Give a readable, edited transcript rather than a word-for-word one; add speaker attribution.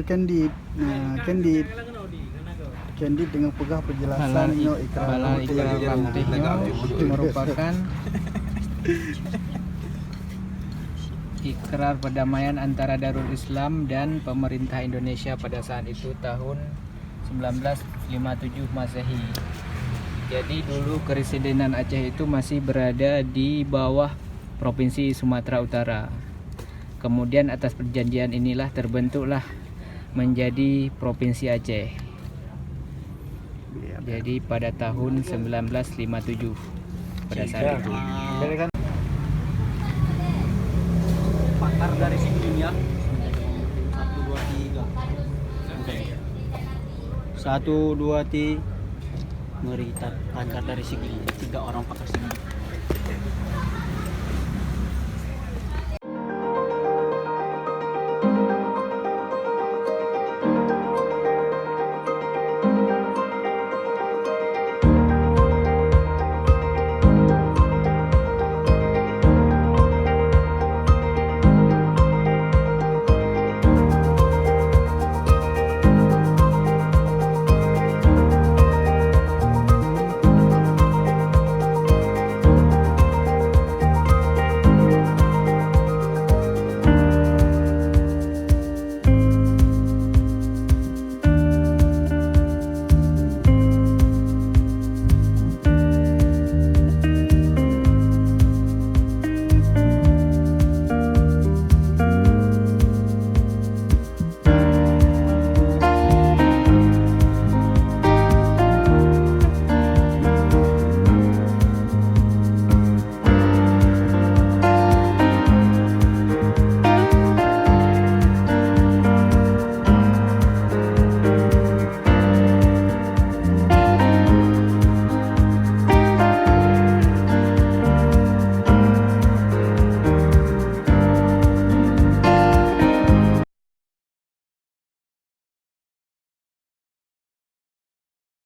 Speaker 1: Kendi dengan pegah penjelasan
Speaker 2: Bala Ikrar Ramtihnya merupakan ikrar perdamaian antara Darul Islam dan pemerintah Indonesia pada saat itu tahun 1957 Masehi. Jadi dulu Kepresidenan Aceh itu masih berada di bawah Provinsi Sumatera Utara. Kemudian atas perjanjian inilah terbentuklah menjadi Provinsi Aceh. Jadi pada tahun 1957 pada saat itu.
Speaker 3: Pakar dari segi dunia 1, 2, 3 Meritat pakar dari segi 3 orang pakar segi.